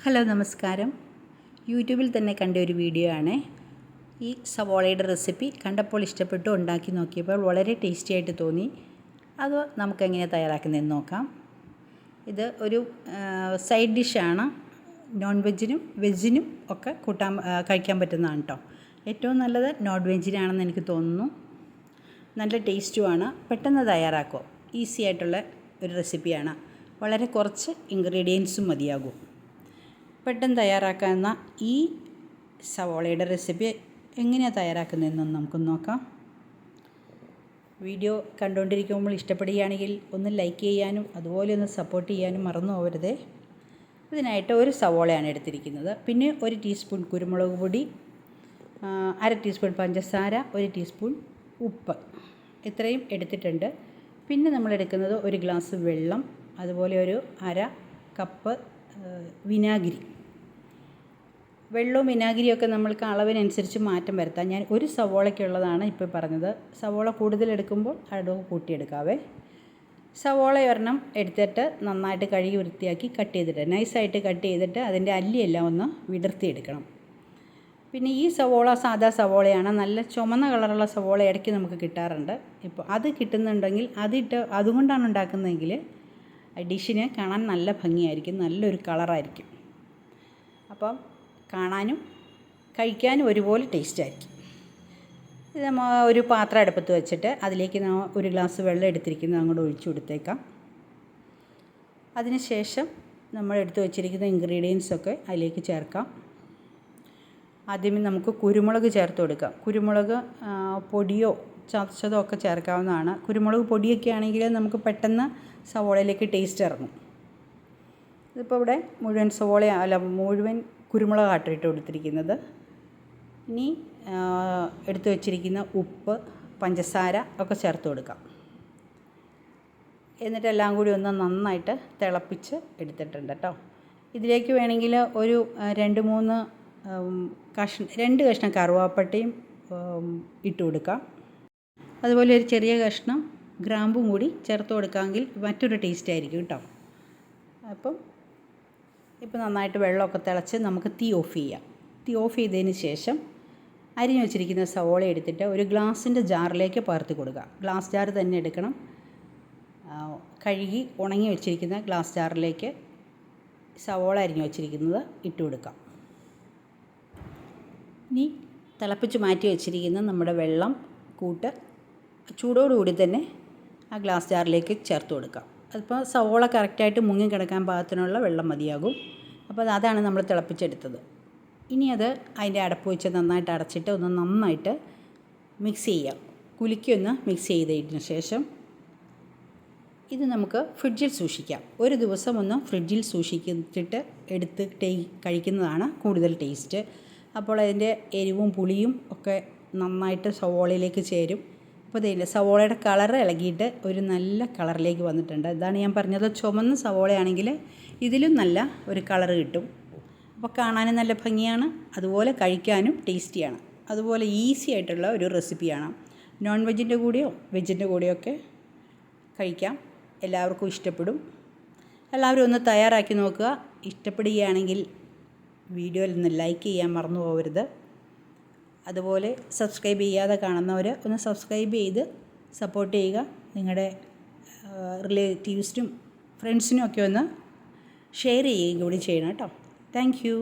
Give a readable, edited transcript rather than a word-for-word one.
Hello നമസ്കാരം. യൂട്യൂബിൽ തന്നെ കണ്ട ഒരു വീഡിയോ ആണ്. ഈ സവോളയുടെ റെസിപ്പി കണ്ടപ്പോൾ ഇഷ്ടപ്പെട്ടു, ഉണ്ടാക്കി നോക്കിയപ്പോൾ വളരെ ടേസ്റ്റി ആയിട്ട് തോന്നി. അത് നമുക്കെങ്ങനെ തയ്യാറാക്കുന്നതെന്ന് നോക്കാം. ഇത് ഒരു സൈഡ് ഡിഷാണ്. നോൺ വെജിനും വെജിനും ഒക്കെ കഴിക്കാൻ പറ്റുന്നതാണ് കേട്ടോ. ഏറ്റവും നല്ലത് നോൺ വെജിനാണെന്ന് എനിക്ക് തോന്നുന്നു. നല്ല ടേസ്റ്റുമാണ്. പെട്ടെന്ന് തയ്യാറാക്കും. ഈസി ആയിട്ടുള്ള ഒരു റെസിപ്പിയാണ്. വളരെ കുറച്ച് ഇൻഗ്രീഡിയൻസും മതിയാകും. പെട്ടെന്ന് തയ്യാറാക്കാവുന്ന ഈ സവോളയുടെ റെസിപ്പി എങ്ങനെയാണ് തയ്യാറാക്കുന്നതെന്ന് നമുക്ക് നോക്കാം. വീഡിയോ കണ്ടുകൊണ്ടിരിക്കുമ്പോൾ ഇഷ്ടപ്പെടുകയാണെങ്കിൽ ഒന്ന് ലൈക്ക് ചെയ്യാനും അതുപോലെ ഒന്ന് സപ്പോർട്ട് ചെയ്യാനും മറന്നു പോകരുതേ. ഇതിനായിട്ട് ഒരു സവോളയാണ് എടുത്തിരിക്കുന്നത്. പിന്നെ 1 ടീസ്പൂൺ കുരുമുളക് പൊടി, 1/2 ടീസ്പൂൺ പഞ്ചസാര, 1 ടീസ്പൂൺ ഉപ്പ്, ഇത്രയും എടുത്തിട്ടുണ്ട്. പിന്നെ നമ്മൾ എടുക്കുന്നത് 1 ഗ്ലാസ് വെള്ളം, അതുപോലെ ഒരു 1/2 കപ്പ് വിനാഗിരി. വെള്ളവും വിനാഗിരിയൊക്കെ നമ്മൾക്ക് അളവിനനുസരിച്ച് മാറ്റം വരുത്താം. ഞാൻ ഒരു സവോളയ്ക്കുള്ളതാണ് ഇപ്പോൾ പറഞ്ഞത്. സവോള കൂടുതലെടുക്കുമ്പോൾ അളവ് കൂട്ടിയെടുക്കാവേ. സവോള ഒരെണ്ണം എടുത്തിട്ട് നന്നായിട്ട് കഴുകി വൃത്തിയാക്കി കട്ട് ചെയ്തിട്ട് നൈസായിട്ട് കട്ട് ചെയ്തിട്ട് അതിൻ്റെ അല്ലിയെല്ലാം ഒന്ന് വിടർത്തിയെടുക്കണം. പിന്നെ ഈ സവോള സാദാ സവോളയാണ്. നല്ല ചുമന്ന കളറുള്ള സവോള ഇടയ്ക്ക് നമുക്ക് കിട്ടാറുണ്ട്. ഇപ്പോൾ അത് കിട്ടുന്നുണ്ടെങ്കിൽ അതുകൊണ്ടാണ് ഉണ്ടാക്കുന്നതെങ്കിൽ ഡിഷിന് കാണാൻ നല്ല ഭംഗിയായിരിക്കും, നല്ലൊരു കളറായിരിക്കും. അപ്പം കാണാനും കഴിക്കാനും ഒരുപോലെ ടേസ്റ്റായിരിക്കും. ഇത് നമ്മൾ ഒരു പാത്രം അടുപ്പത്ത് വെച്ചിട്ട് അതിലേക്ക് 1 ഗ്ലാസ് വെള്ളം എടുത്തിരിക്കുന്നത് അങ്ങോട്ട് ഒഴിച്ചു കൊടുത്തേക്കാം. അതിനുശേഷം നമ്മൾ എടുത്ത് വെച്ചിരിക്കുന്ന ഇൻഗ്രീഡിയൻസൊക്കെ അതിലേക്ക് ചേർക്കാം. ആദ്യമേ നമുക്ക് കുരുമുളക് ചേർത്ത് കൊടുക്കാം. കുരുമുളക് പൊടിയോ ചതച്ചതോ ഒക്കെ ചേർക്കാവുന്നതാണ്. കുരുമുളക് പൊടിയൊക്കെ ആണെങ്കിൽ നമുക്ക് പെട്ടെന്ന് സവോളയിലേക്ക് ടേസ്റ്റ് ഇറങ്ങും. ഇതിപ്പോൾ ഇവിടെ മുഴുവൻ കുരുമുളകാണ് ഇട്ട് കൊടുത്തിരിക്കുന്നത്. ഇനി എടുത്തു വച്ചിരിക്കുന്ന ഉപ്പ്, പഞ്ചസാര ഒക്കെ ചേർത്ത് കൊടുക്കാം. എന്നിട്ടെല്ലാം കൂടി ഒന്ന് നന്നായിട്ട് തിളപ്പിച്ച് എടുത്തിട്ടുണ്ട് കേട്ടോ. ഇതിലേക്ക് വേണമെങ്കിൽ ഒരു 2 കഷ്ണം കറുവാപ്പട്ടയും ഇട്ട് കൊടുക്കാം. അതുപോലെ ഒരു ചെറിയ കഷ്ണം ഗ്രാമ്പും കൂടി ചേർത്ത് കൊടുക്കാമെങ്കിൽ മറ്റൊരു ടേസ്റ്റ് ആയിരിക്കും കേട്ടോ. ഇപ്പോൾ നന്നായിട്ട് വെള്ളമൊക്കെ തിളച്ച് നമുക്ക് തീ ഓഫ് ചെയ്യാം. തീ ഓഫ് ചെയ്തതിന് ശേഷം അരിഞ്ഞു വെച്ചിരിക്കുന്ന സവോള എടുത്തിട്ട് ഒരു ഗ്ലാസിൻ്റെ ജാറിലേക്ക് പകർത്തി കൊടുക്കുക. ഗ്ലാസ് ജാർ തന്നെ എടുക്കണം. കഴുകി ഉണങ്ങി വെച്ചിരിക്കുന്ന ഗ്ലാസ് ജാറിലേക്ക് സവോള അരിഞ്ഞു വെച്ചിരിക്കുന്നത് ഇട്ട് കൊടുക്കാം. ഇനി തിളപ്പിച്ച് മാറ്റി വെച്ചിരിക്കുന്ന നമ്മുടെ വെള്ളം ചൂടോടുകൂടി തന്നെ ആ ഗ്ലാസ് ജാറിലേക്ക് ചേർത്ത് കൊടുക്കാം. അതിപ്പോൾ സവോള കറക്റ്റായിട്ട് മുങ്ങിക്കിടക്കാൻ പാകത്തിനുള്ള വെള്ളം മതിയാകും. അപ്പോൾ അതാണ് നമ്മൾ തിളപ്പിച്ചെടുത്തത്. ഇനി അതിൻ്റെ അടപ്പ് വെച്ച് നന്നായിട്ട് അടച്ചിട്ട് ഒന്ന് നന്നായിട്ട് മിക്സ് ചെയ്യാം. കുലുക്കി ഒന്ന് മിക്സ് ചെയ്തതിന് ശേഷം ഇത് നമുക്ക് ഫ്രിഡ്ജിൽ സൂക്ഷിക്കാം. ഒരു ദിവസം ഒന്ന് ഫ്രിഡ്ജിൽ സൂക്ഷിച്ചിട്ട് എടുത്ത് കഴിക്കുന്നതാണ് കൂടുതൽ ടേസ്റ്റ്. അപ്പോൾ അതിൻ്റെ എരിവും പുളിയും ഒക്കെ നന്നായിട്ട് സവോളയിലേക്ക് ചേരും. അപ്പോൾ ഇതിൻ്റെ സവോളയുടെ കളർ ഇളകിയിട്ട് ഒരു നല്ല കളറിലേക്ക് വന്നിട്ടുണ്ട്. ഇതാണ് ഞാൻ പറഞ്ഞത്, ചുമന്ന സവോളയാണെങ്കിൽ ഇതിലും നല്ല ഒരു കളറ് കിട്ടും. അപ്പോൾ കാണാനും നല്ല ഭംഗിയാണ്, അതുപോലെ കഴിക്കാനും ടേസ്റ്റിയാണ്. അതുപോലെ ഈസി ആയിട്ടുള്ള ഒരു റെസിപ്പിയാണ്. നോൺ വെജിൻ്റെ കൂടെയോ വെജിൻ്റെ കൂടെയോ ഒക്കെ കഴിക്കാം. എല്ലാവർക്കും ഇഷ്ടപ്പെടും. എല്ലാവരും ഒന്ന് തയ്യാറാക്കി നോക്കുക. ഇഷ്ടപ്പെടുകയാണെങ്കിൽ വീഡിയോയിൽ നിന്ന് ലൈക്ക് ചെയ്യാൻ മറന്നു പോകരുത്. അതുപോലെ സബ്സ്ക്രൈബ് ചെയ്യാതെ കാണുന്നവർ ഒന്ന് സബ്സ്ക്രൈബ് ചെയ്ത് സപ്പോർട്ട് ചെയ്യുക. നിങ്ങളുടെ റിലേറ്റീവ്സിനും ഫ്രണ്ട്സിനും ഒക്കെ ഒന്ന് ഷെയർ ചെയ്യുകയും കൂടി ചെയ്യണം കേട്ടോ. Thank you.